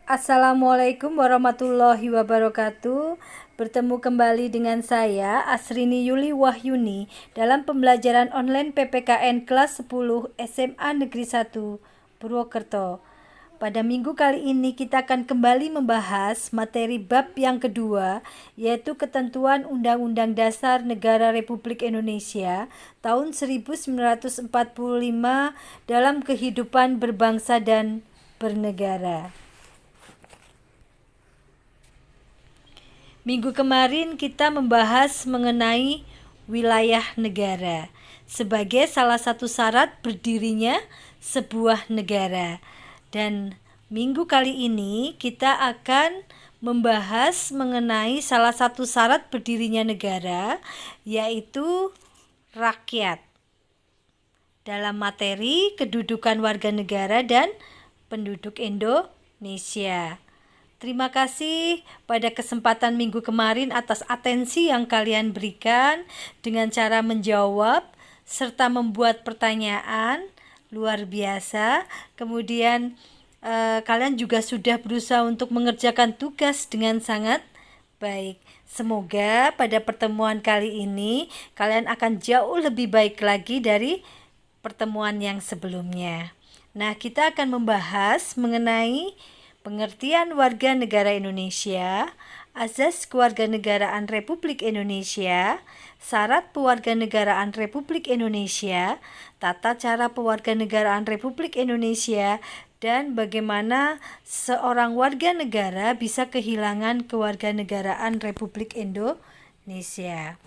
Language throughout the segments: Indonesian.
Assalamualaikum warahmatullahi wabarakatuh. Bertemu kembali dengan saya Asrini Yuli Wahyuni dalam pembelajaran online PPKN kelas 10 SMA Negeri 1 Purwokerto. Pada minggu kali ini kita akan kembali membahas materi bab yang kedua, yaitu ketentuan Undang-Undang Dasar Negara Republik Indonesia tahun 1945 dalam kehidupan berbangsa dan bernegara. Minggu kemarin kita membahas mengenai wilayah negara sebagai salah satu syarat berdirinya sebuah negara. Dan minggu kali ini kita akan membahas mengenai salah satu syarat berdirinya negara, yaitu rakyat. Dalam materi kedudukan warga negara dan penduduk Indonesia. Terima kasih pada kesempatan minggu kemarin atas atensi yang kalian berikan dengan cara menjawab serta membuat pertanyaan luar biasa. Kemudian kalian juga sudah berusaha untuk mengerjakan tugas dengan sangat baik. Semoga pada pertemuan kali ini kalian akan jauh lebih baik lagi dari pertemuan yang sebelumnya. Nah, kita akan membahas mengenai pengertian warga negara Indonesia, Azas Kewarganegaraan Republik Indonesia, Syarat Pewarganegaraan Republik Indonesia, Tata Cara Pewarganegaraan Republik Indonesia, dan bagaimana seorang warga negara bisa kehilangan kewarganegaraan Republik Indonesia.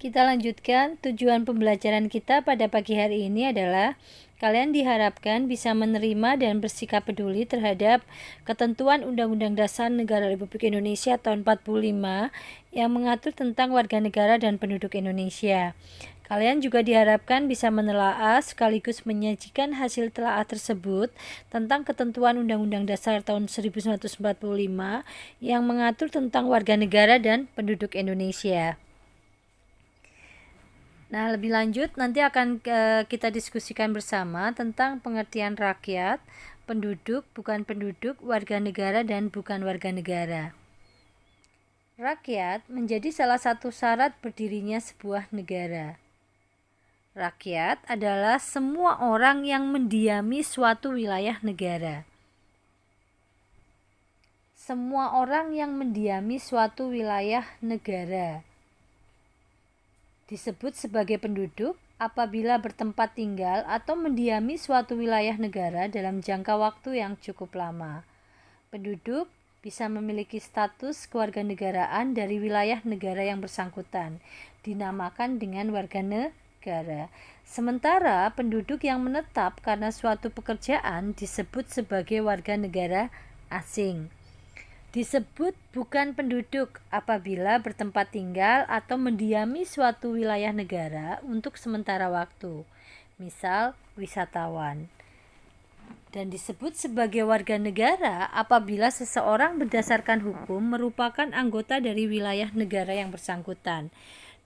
Kita lanjutkan. Tujuan pembelajaran kita pada pagi hari ini adalah kalian diharapkan bisa menerima dan bersikap peduli terhadap ketentuan Undang-Undang Dasar Negara Republik Indonesia tahun 45 yang mengatur tentang warga negara dan penduduk Indonesia. Kalian juga diharapkan bisa menelaah sekaligus menyajikan hasil telaah tersebut tentang ketentuan Undang-Undang Dasar tahun 1945 yang mengatur tentang warga negara dan penduduk Indonesia. Nah, lebih lanjut nanti akan kita diskusikan bersama tentang pengertian rakyat, penduduk, bukan penduduk, warga negara, dan bukan warga negara. Rakyat menjadi salah satu syarat berdirinya sebuah negara. Rakyat adalah semua orang yang mendiami suatu wilayah negara. Semua orang yang mendiami suatu wilayah negara disebut sebagai penduduk apabila bertempat tinggal atau mendiami suatu wilayah negara dalam jangka waktu yang cukup lama. Penduduk bisa memiliki status kewarganegaraan dari wilayah negara yang bersangkutan, dinamakan dengan warga negara. Sementara penduduk yang menetap karena suatu pekerjaan disebut sebagai warga negara asing. Disebut bukan penduduk apabila bertempat tinggal atau mendiami suatu wilayah negara untuk sementara waktu, misal wisatawan. Dan disebut sebagai warga negara apabila seseorang berdasarkan hukum merupakan anggota dari wilayah negara yang bersangkutan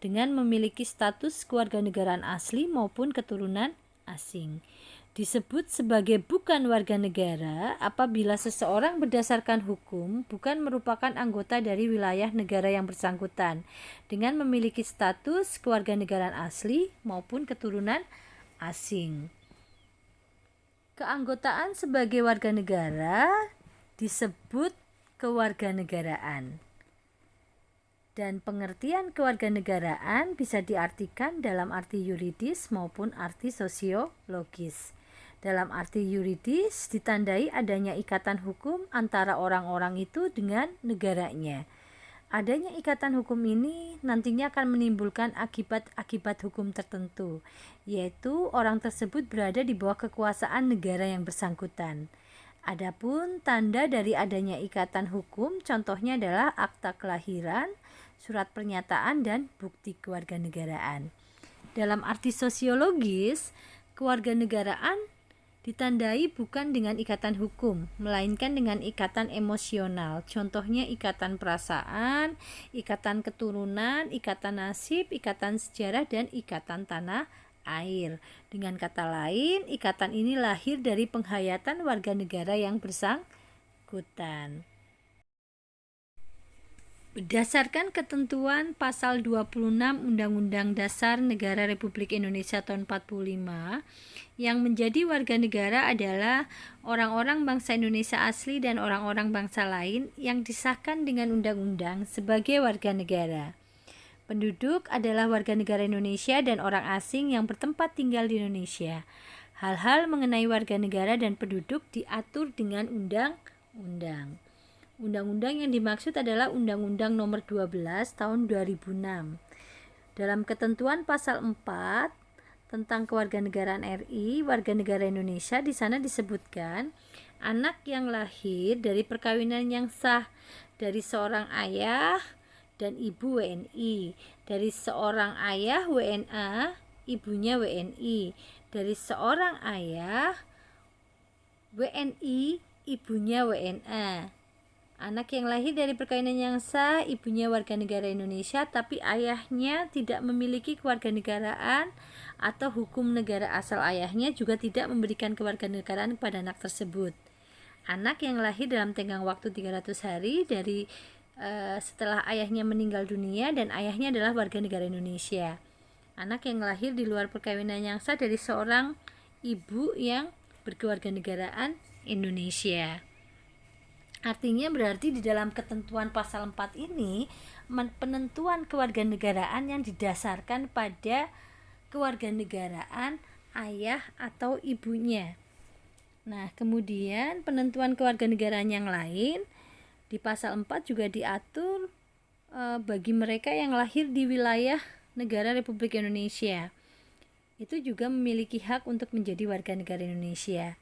dengan memiliki status kewarganegaraan asli maupun keturunan asing. Disebut sebagai bukan warga negara apabila seseorang berdasarkan hukum bukan merupakan anggota dari wilayah negara yang bersangkutan dengan memiliki status kewarganegaraan asli maupun keturunan asing. Keanggotaan sebagai warga negara disebut kewarganegaraan. Dan pengertian kewarganegaraan bisa diartikan dalam arti yuridis maupun arti sosiologis. Dalam arti yuridis ditandai adanya ikatan hukum antara orang-orang itu dengan negaranya. Adanya ikatan hukum ini nantinya akan menimbulkan akibat-akibat hukum tertentu, yaitu orang tersebut berada di bawah kekuasaan negara yang bersangkutan. Adapun tanda dari adanya ikatan hukum contohnya adalah akta kelahiran, surat pernyataan, dan bukti kewarganegaraan. Dalam arti sosiologis, kewarganegaraan ditandai bukan dengan ikatan hukum, melainkan dengan ikatan emosional. Contohnya ikatan perasaan, ikatan keturunan, ikatan nasib, ikatan sejarah, dan ikatan tanah air. Dengan kata lain, ikatan ini lahir dari penghayatan warga negara yang bersangkutan. Berdasarkan ketentuan pasal 26 Undang-Undang Dasar Negara Republik Indonesia tahun 45, yang menjadi warga negara adalah orang-orang bangsa Indonesia asli dan orang-orang bangsa lain yang disahkan dengan undang-undang sebagai warga negara. Penduduk adalah warga negara Indonesia dan orang asing yang bertempat tinggal di Indonesia. Hal-hal mengenai warga negara dan penduduk diatur dengan undang-undang. Undang-undang yang dimaksud adalah Undang-Undang Nomor 12 Tahun 2006. Dalam ketentuan pasal 4 tentang kewarganegaraan RI, warga negara Indonesia, di sana disebutkan anak yang lahir dari perkawinan yang sah dari seorang ayah dan ibu WNI, dari seorang ayah WNA, ibunya WNI, dari seorang ayah WNI, ibunya WNA. Anak yang lahir dari perkawinan yang sah, ibunya warga negara Indonesia, tapi ayahnya tidak memiliki kewarganegaraan atau hukum negara asal ayahnya juga tidak memberikan kewarganegaraan kepada anak tersebut. Anak yang lahir dalam tenggang waktu 300 hari dari setelah ayahnya meninggal dunia dan ayahnya adalah warga negara Indonesia. Anak yang lahir di luar perkawinan yang sah dari seorang ibu yang berkewarganegaraan Indonesia. Artinya berarti di dalam ketentuan pasal 4 ini penentuan kewarganegaraan yang didasarkan pada kewarganegaraan ayah atau ibunya. Nah, kemudian penentuan kewarganegaraan yang lain di pasal 4 juga diatur bagi mereka yang lahir di wilayah negara Republik Indonesia. Itu juga memiliki hak untuk menjadi warga negara Indonesia,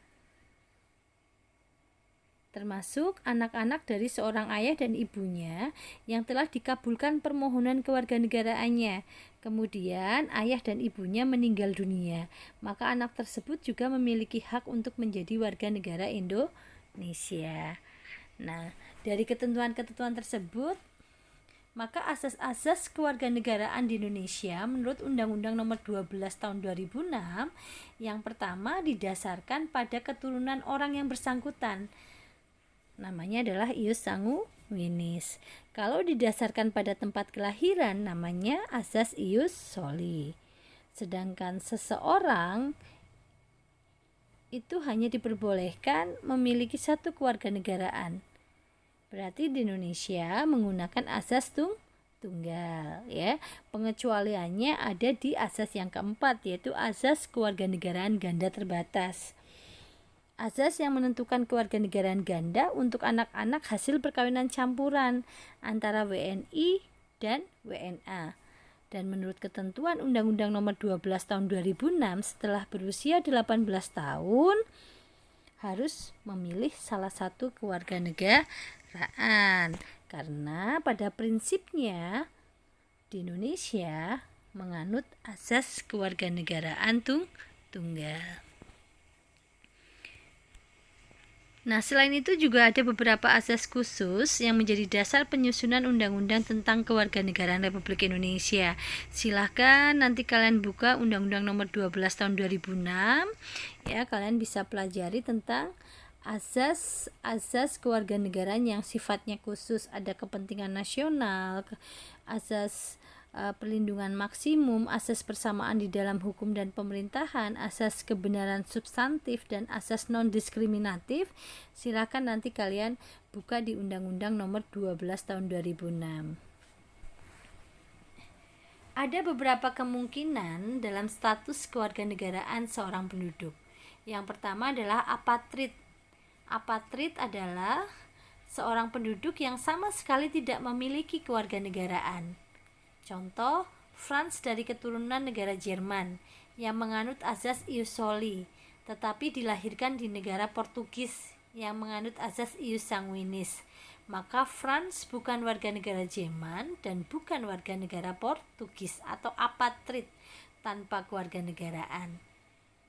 termasuk anak-anak dari seorang ayah dan ibunya yang telah dikabulkan permohonan kewarganegaraannya. Kemudian ayah dan ibunya meninggal dunia, maka anak tersebut juga memiliki hak untuk menjadi warga negara Indonesia. Nah, dari ketentuan-ketentuan tersebut, maka asas-asas kewarganegaraan di Indonesia menurut Undang-Undang Nomor 12 Tahun 2006 yang pertama didasarkan pada keturunan orang yang bersangkutan. Namanya adalah ius sanguinis. Kalau didasarkan pada tempat kelahiran, namanya asas ius soli. Sedangkan seseorang itu hanya diperbolehkan memiliki satu kewarganegaraan. Berarti di Indonesia menggunakan asas tunggal, ya. Pengecualiannya ada di asas yang keempat, yaitu asas kewarganegaraan ganda terbatas. Asas yang menentukan kewarganegaraan ganda untuk anak-anak hasil perkawinan campuran antara WNI dan WNA. Dan menurut ketentuan Undang-Undang Nomor 12 Tahun 2006, setelah berusia 18 tahun harus memilih salah satu kewarganegaraan. Karena pada prinsipnya di Indonesia menganut asas kewarganegaraan tunggal. Nah, selain itu juga ada beberapa asas khusus yang menjadi dasar penyusunan undang-undang tentang kewarganegaraan Republik Indonesia. Silahkan nanti kalian buka Undang-Undang Nomor 12 Tahun 2006, ya, kalian bisa pelajari tentang asas kewarganegaraan yang sifatnya khusus, ada kepentingan nasional, asas perlindungan maksimum, asas persamaan di dalam hukum dan pemerintahan, asas kebenaran substantif, dan asas non-diskriminatif. Silakan nanti kalian buka di Undang-Undang Nomor 12 Tahun 2006. Ada beberapa kemungkinan dalam status kewarganegaraan seorang penduduk. Yang pertama adalah apatrid. Apatrid adalah seorang penduduk yang sama sekali tidak memiliki kewarganegaraan. Contoh, Franz dari keturunan negara Jerman yang menganut asas ius soli, tetapi dilahirkan di negara Portugis yang menganut asas ius sanguinis. Maka Franz bukan warga negara Jerman dan bukan warga negara Portugis atau apatrid tanpa kewarganegaraan.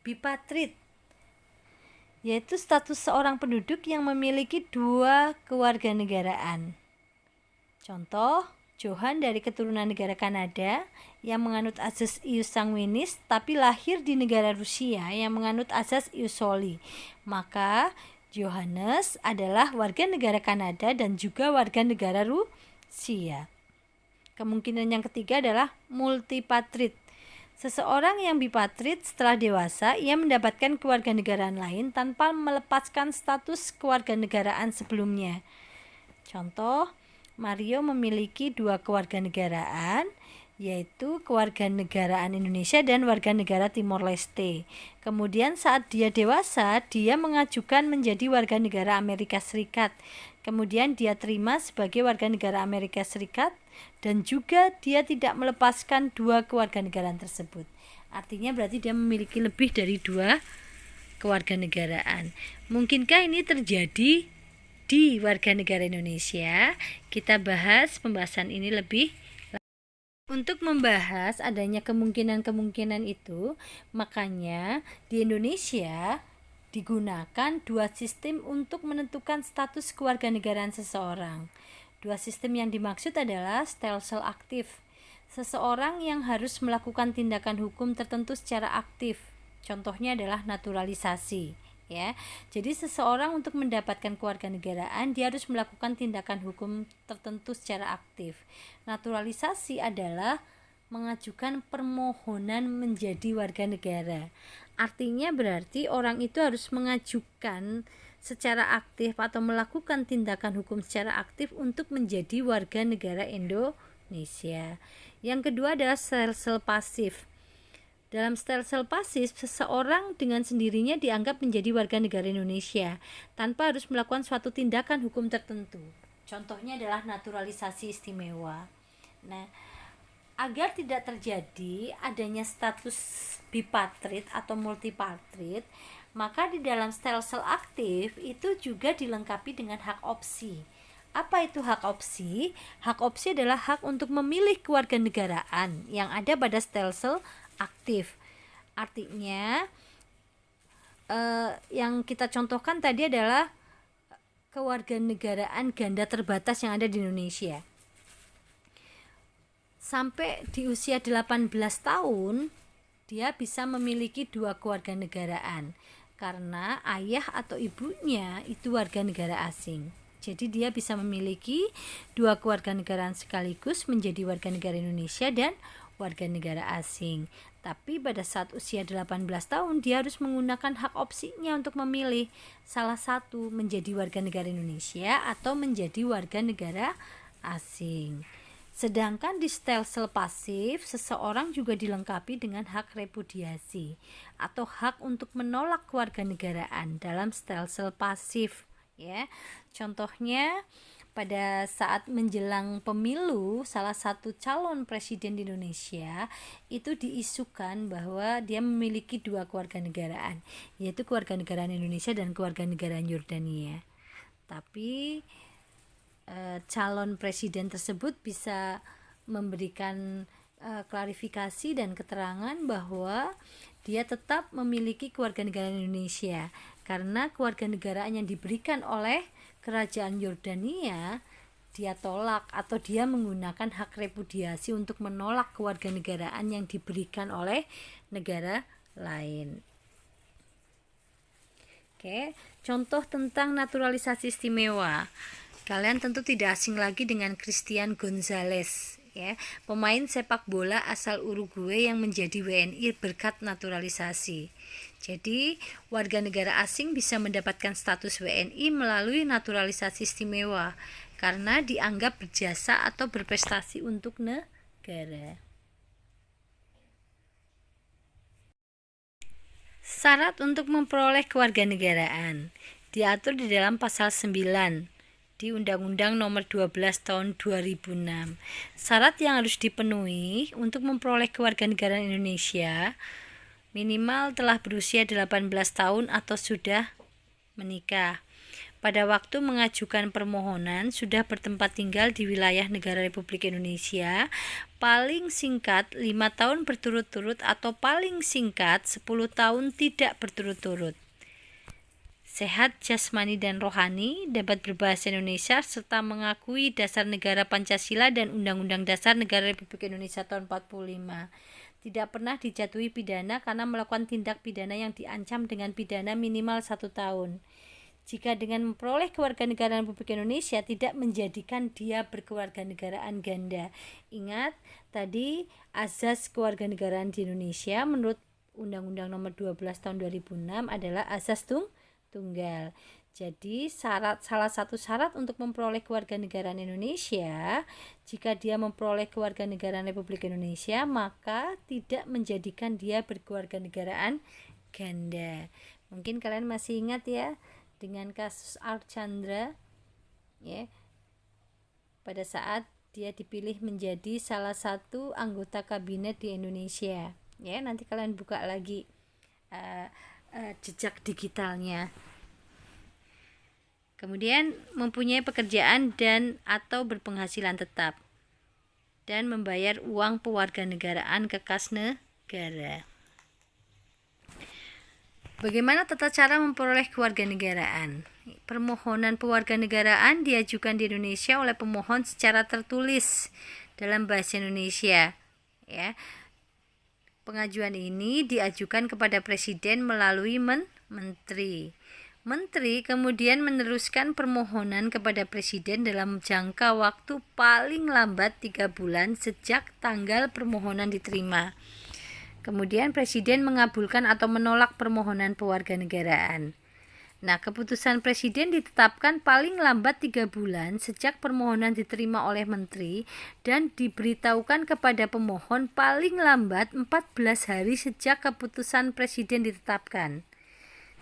Bipatrid yaitu status seorang penduduk yang memiliki dua kewarganegaraan. Contoh, Johan dari keturunan negara Kanada yang menganut azas ius sanguinis, tapi lahir di negara Rusia yang menganut azas ius soli. Maka Johannes adalah warga negara Kanada dan juga warga negara Rusia. Kemungkinan yang ketiga adalah multipatrid. Seseorang yang bipatrid setelah dewasa, ia mendapatkan kewarganegaraan lain tanpa melepaskan status kewarganegaraan sebelumnya. Contoh, Mario memiliki 2 kewarganegaraan, yaitu kewarganegaraan Indonesia dan warga negara Timor Leste. Kemudian saat dia dewasa, dia mengajukan menjadi warga negara Amerika Serikat. Kemudian dia terima sebagai warga negara Amerika Serikat dan juga dia tidak melepaskan 2 kewarganegaraan tersebut. Artinya berarti dia memiliki lebih dari 2 kewarganegaraan. Mungkinkah ini terjadi di warga negara Indonesia? Kita bahas pembahasan ini lebih. Untuk membahas adanya kemungkinan-kemungkinan itu, makanya di Indonesia digunakan 2 sistem untuk menentukan status kewarganegaraan seseorang. 2 sistem yang dimaksud adalah stelsel aktif. Seseorang yang harus melakukan tindakan hukum tertentu secara aktif. Contohnya adalah naturalisasi. Ya, jadi seseorang untuk mendapatkan kewarganegaraan dia harus melakukan tindakan hukum tertentu secara aktif. Naturalisasi adalah mengajukan permohonan menjadi warga negara. Artinya berarti orang itu harus mengajukan secara aktif atau melakukan tindakan hukum secara aktif untuk menjadi warga negara Indonesia. Yang kedua adalah stelsel pasif. Dalam stelsel pasif, seseorang dengan sendirinya dianggap menjadi warga negara Indonesia tanpa harus melakukan suatu tindakan hukum tertentu. Contohnya adalah naturalisasi istimewa. Nah, agar tidak terjadi adanya status bipatrid atau multipatrid, maka di dalam stelsel aktif itu juga dilengkapi dengan hak opsi. Apa itu hak opsi? Hak opsi adalah hak untuk memilih kewarganegaraan yang ada pada stelsel aktif. Artinya yang kita contohkan tadi adalah kewarganegaraan ganda terbatas yang ada di Indonesia. Sampai di usia 18 tahun dia bisa memiliki 2 kewarganegaraan karena ayah atau ibunya itu warga negara asing. Jadi dia bisa memiliki 2 kewarganegaraan sekaligus menjadi warga negara Indonesia dan warga negara asing. Tapi pada saat usia 18 tahun dia harus menggunakan hak opsinya untuk memilih salah satu, menjadi warga negara Indonesia atau menjadi warga negara asing. Sedangkan di stelsel pasif, seseorang juga dilengkapi dengan hak repudiasi atau hak untuk menolak kewarganegaraan dalam stelsel pasif, ya. Contohnya pada saat menjelang pemilu, salah satu calon presiden di Indonesia itu diisukan bahwa dia memiliki 2 kewarganegaraan, yaitu kewarganegaraan Indonesia dan kewarganegaraan Yordania. Tapi calon presiden tersebut bisa memberikan klarifikasi dan keterangan bahwa dia tetap memiliki kewarganegaraan Indonesia karena kewarganegaraan yang diberikan oleh kerajaan Yordania dia tolak atau dia menggunakan hak repudiasi untuk menolak kewarganegaraan yang diberikan oleh negara lain. Oke, contoh tentang naturalisasi istimewa. Kalian tentu tidak asing lagi dengan Christian Gonzalez, ya, pemain sepak bola asal Uruguay yang menjadi WNI berkat naturalisasi. Jadi, warga negara asing bisa mendapatkan status WNI melalui naturalisasi istimewa karena dianggap berjasa atau berprestasi untuk negara. Syarat untuk memperoleh kewarganegaraan diatur di dalam pasal 9 di Undang-Undang Nomor 12 Tahun 2006. Syarat yang harus dipenuhi untuk memperoleh kewarganegaraan Indonesia minimal telah berusia 18 tahun atau sudah menikah. Pada waktu mengajukan permohonan sudah bertempat tinggal di wilayah negara Republik Indonesia paling singkat 5 tahun berturut-turut atau paling singkat 10 tahun tidak berturut-turut. sehat jasmani dan rohani, dapat berbahasa Indonesia, serta mengakui dasar negara Pancasila dan Undang-Undang Dasar Negara Republik Indonesia tahun 45. Tidak pernah dijatuhi pidana karena melakukan tindak pidana yang diancam dengan pidana minimal 1 tahun. Jika dengan memperoleh kewarganegaraan Republik Indonesia tidak menjadikan dia berkewarganegaraan ganda. Ingat, tadi azas kewarganegaraan di Indonesia menurut Undang-Undang Nomor 12 Tahun 2006 adalah azas tunggal. Jadi salah satu syarat untuk memperoleh kewarganegaraan Indonesia, jika dia memperoleh kewarganegaraan Republik Indonesia, maka tidak menjadikan dia berkewarganegaraan ganda. Mungkin kalian masih ingat ya dengan kasus Archandra, ya, pada saat dia dipilih menjadi salah satu anggota kabinet di Indonesia. Ya, nanti kalian buka lagi jejak digitalnya. Kemudian mempunyai pekerjaan dan atau berpenghasilan tetap dan membayar uang pewarganegaraan ke kas negara. Bagaimana tata cara memperoleh kewarganegaraan? Permohonan pewarganegaraan diajukan di Indonesia oleh pemohon secara tertulis dalam bahasa Indonesia. Ya. Pengajuan ini diajukan kepada Presiden melalui menteri. Menteri kemudian meneruskan permohonan kepada Presiden dalam jangka waktu paling lambat 3 bulan sejak tanggal permohonan diterima. Kemudian Presiden mengabulkan atau menolak permohonan pewarganegaraan. Nah, keputusan Presiden ditetapkan paling lambat 3 bulan sejak permohonan diterima oleh Menteri dan diberitahukan kepada pemohon paling lambat 14 hari sejak keputusan Presiden ditetapkan.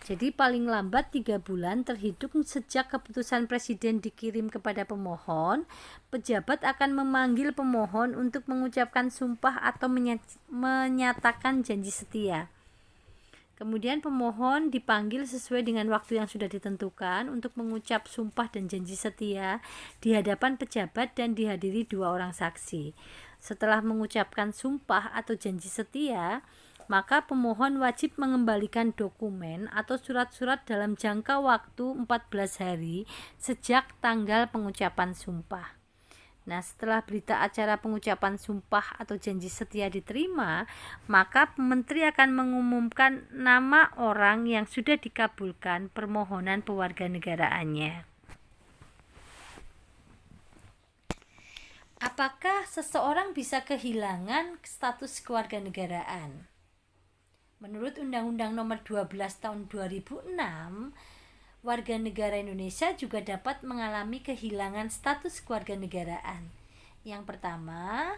Jadi paling lambat 3 bulan terhitung sejak keputusan Presiden dikirim kepada pemohon, pejabat akan memanggil pemohon untuk mengucapkan sumpah atau menyatakan janji setia. Kemudian pemohon dipanggil sesuai dengan waktu yang sudah ditentukan untuk mengucap sumpah dan janji setia di hadapan pejabat dan dihadiri 2 orang saksi. Setelah mengucapkan sumpah atau janji setia, maka pemohon wajib mengembalikan dokumen atau surat-surat dalam jangka waktu 14 hari sejak tanggal pengucapan sumpah. Nah, setelah berita acara pengucapan sumpah atau janji setia diterima, maka Menteri akan mengumumkan nama orang yang sudah dikabulkan permohonan pewarganegaraannya. Apakah seseorang bisa kehilangan status kewarganegaraan? Menurut Undang-Undang Nomor 12 Tahun 2006, warga negara Indonesia juga dapat mengalami kehilangan status kewarganegaraan. Yang pertama,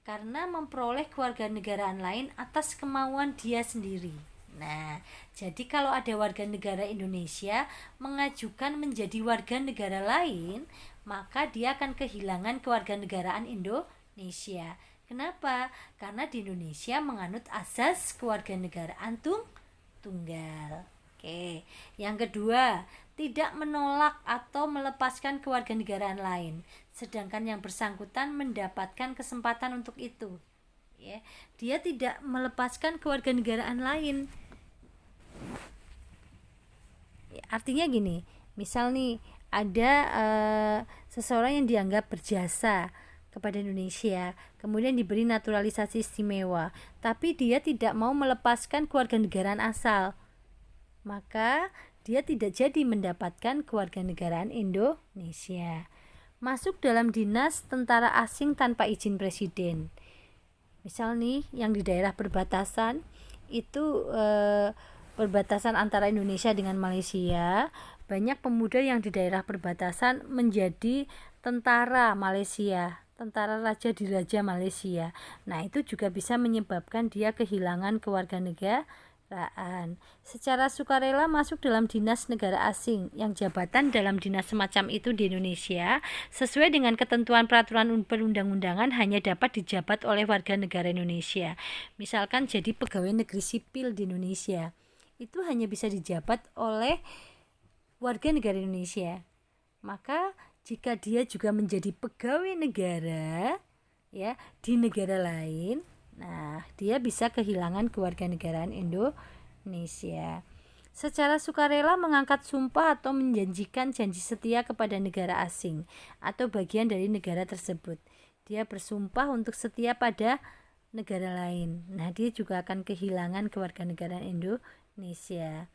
karena memperoleh kewarganegaraan lain atas kemauan dia sendiri. Nah, jadi kalau ada warga negara Indonesia mengajukan menjadi warga negara lain, maka dia akan kehilangan kewarganegaraan Indonesia. Kenapa? Karena di Indonesia menganut asas kewarganegaraan tunggal. Oke. Yang kedua, tidak menolak atau melepaskan kewarganegaraan lain, sedangkan yang bersangkutan mendapatkan kesempatan untuk itu. Ya, dia tidak melepaskan kewarganegaraan lain. Artinya gini, misal nih ada seseorang yang dianggap berjasa kepada Indonesia, kemudian diberi naturalisasi istimewa, tapi dia tidak mau melepaskan kewarganegaraan asal, maka dia tidak jadi mendapatkan kewarganegaraan Indonesia. Masuk dalam dinas tentara asing tanpa izin Presiden. Misal nih yang di daerah perbatasan itu perbatasan antara Indonesia dengan Malaysia, banyak pemuda yang di daerah perbatasan menjadi tentara Malaysia, tentara raja di raja Malaysia. Nah, itu juga bisa menyebabkan dia kehilangan kewarganegaraan. Secara sukarela masuk dalam dinas negara asing, yang jabatan dalam dinas semacam itu di Indonesia sesuai dengan ketentuan peraturan perundang-undangan hanya dapat dijabat oleh warga negara Indonesia. Misalkan jadi pegawai negeri sipil di Indonesia, itu hanya bisa dijabat oleh warga negara Indonesia. Maka jika dia juga menjadi pegawai negara ya di negara lain, nah dia bisa kehilangan kewarganegaraan Indonesia. secara sukarela mengangkat sumpah atau menjanjikan janji setia kepada negara asing atau bagian dari negara tersebut. Dia bersumpah untuk setia pada negara lain. Nah, dia juga akan kehilangan kewarganegaraan Indonesia.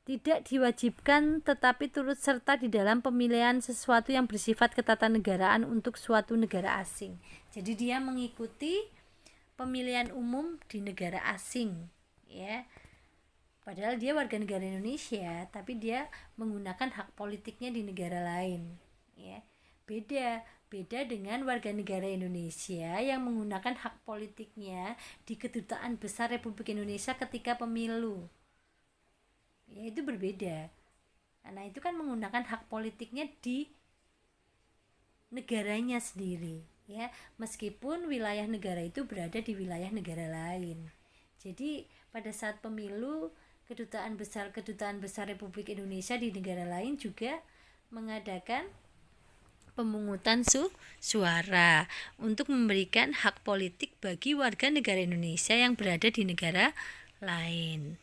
Tidak diwajibkan tetapi turut serta di dalam pemilihan sesuatu yang bersifat ketatanegaraan untuk suatu negara asing. Jadi dia mengikuti pemilihan umum di negara asing, ya. Padahal dia warga negara Indonesia, tapi dia menggunakan hak politiknya di negara lain, ya. Beda dengan warga negara Indonesia yang menggunakan hak politiknya di Kedutaan Besar Republik Indonesia ketika pemilu. Ya, itu berbeda. Nah, itu kan menggunakan hak politiknya di negaranya sendiri, ya, meskipun wilayah negara itu berada di wilayah negara lain. Jadi pada saat pemilu, Kedutaan Besar Republik Indonesia di negara lain juga mengadakan pemungutan suara untuk memberikan hak politik bagi warga negara Indonesia yang berada di negara lain.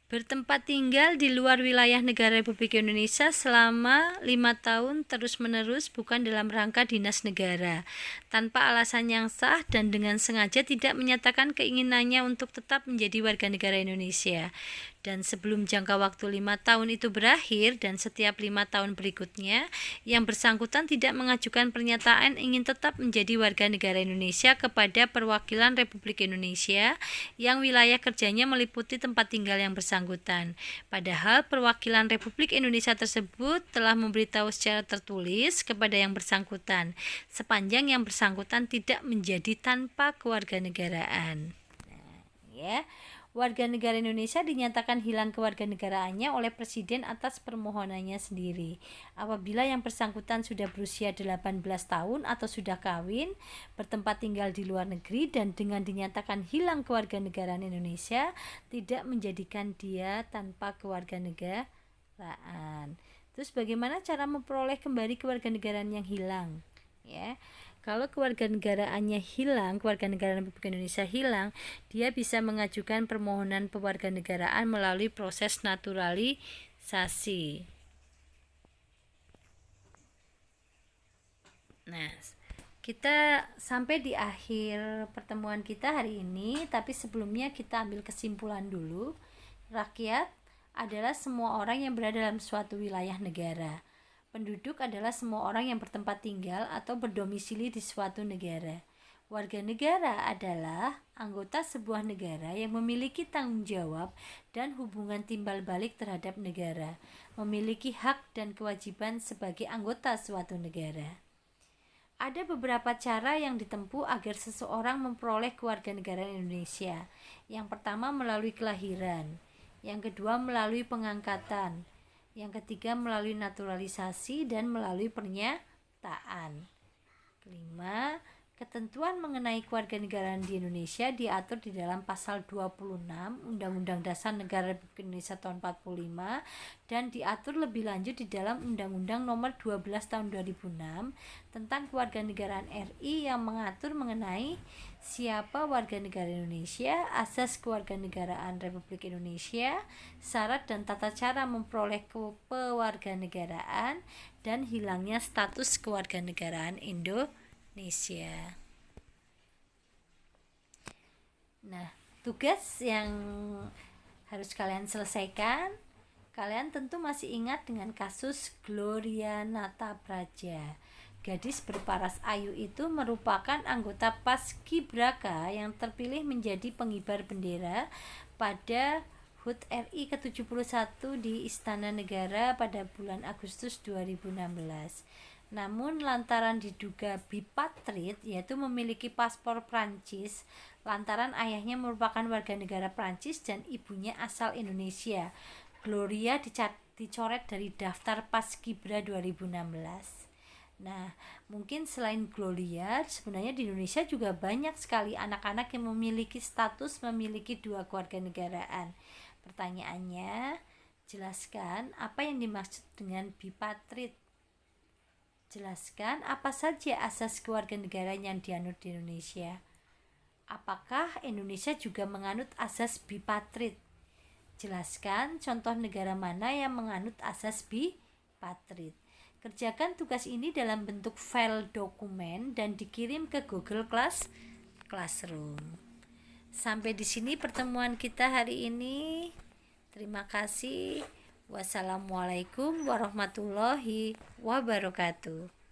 Bertempat tinggal di luar wilayah negara Republik Indonesia selama 5 tahun terus-menerus bukan dalam rangka dinas negara, tanpa alasan yang sah dan dengan sengaja tidak menyatakan keinginannya untuk tetap menjadi warga negara Indonesia. Dan sebelum jangka waktu 5 tahun itu berakhir dan setiap 5 tahun berikutnya, yang bersangkutan tidak mengajukan pernyataan ingin tetap menjadi warga negara Indonesia kepada perwakilan Republik Indonesia yang wilayah kerjanya meliputi tempat tinggal yang bersangkutan. Padahal perwakilan Republik Indonesia tersebut telah memberitahu secara tertulis kepada yang bersangkutan, sepanjang yang bersangkutan tidak menjadi tanpa kewarganegaraan. Ya. Warga negara Indonesia dinyatakan hilang kewarganegaraannya oleh Presiden atas permohonannya sendiri. Apabila yang bersangkutan sudah berusia 18 tahun atau sudah kawin, bertempat tinggal di luar negeri dan dengan dinyatakan hilang kewarganegaraan Indonesia, tidak menjadikan dia tanpa kewarganegaraan. Terus bagaimana cara memperoleh kembali kewarganegaraan yang hilang? Ya. Kalau kewarganegaraannya hilang, kewarganegaraan Republik Indonesia hilang, dia bisa mengajukan permohonan pewarganegaraan melalui proses naturalisasi. Nah, kita sampai di akhir pertemuan kita hari ini, tapi sebelumnya kita ambil kesimpulan dulu. Rakyat adalah semua orang yang berada dalam suatu wilayah negara. Penduduk adalah semua orang yang bertempat tinggal atau berdomisili di suatu negara. Warga negara adalah anggota sebuah negara yang memiliki tanggung jawab dan hubungan timbal balik terhadap negara, memiliki hak dan kewajiban sebagai anggota suatu negara. Ada beberapa cara yang ditempuh agar seseorang memperoleh kewarganegaraan Indonesia. Yang pertama melalui kelahiran, yang kedua melalui pengangkatan, yang ketiga melalui naturalisasi dan melalui pernyataan. Kelima, ketentuan mengenai kewarganegaraan di Indonesia diatur di dalam pasal 26 Undang-Undang Dasar Negara Republik Indonesia tahun 45 dan diatur lebih lanjut di dalam Undang-Undang Nomor 12 tahun 2006 tentang kewarganegaraan RI yang mengatur mengenai siapa warga negara Indonesia, asas kewarganegaraan Republik Indonesia, syarat dan tata cara memperoleh kewarganegaraan dan hilangnya status kewarganegaraan Indonesia. Nah, tugas yang harus kalian selesaikan, kalian tentu masih ingat dengan kasus Gloria Natapraja. Gadis berparas ayu itu merupakan anggota Paskibraka yang terpilih menjadi pengibar bendera pada HUT RI ke-71 di Istana Negara pada bulan Agustus 2016. Namun lantaran diduga bipatrit, yaitu memiliki paspor Prancis, lantaran ayahnya merupakan warga negara Prancis dan ibunya asal Indonesia, Gloria dicoret dari daftar Paskibra 2016. Nah, mungkin selain Gloria, sebenarnya di Indonesia juga banyak sekali anak-anak yang memiliki status memiliki dua kewarganegaraan. Pertanyaannya, jelaskan apa yang dimaksud dengan bipatrit. Jelaskan apa saja asas kewarganegaraan yang dianut di Indonesia. Apakah Indonesia juga menganut asas bipatrit? Jelaskan contoh negara mana yang menganut asas bipatrit. Kerjakan tugas ini dalam bentuk file dokumen dan dikirim ke Google Classroom. Sampai di sini pertemuan kita hari ini. Terima kasih. Wassalamualaikum warahmatullahi wabarakatuh.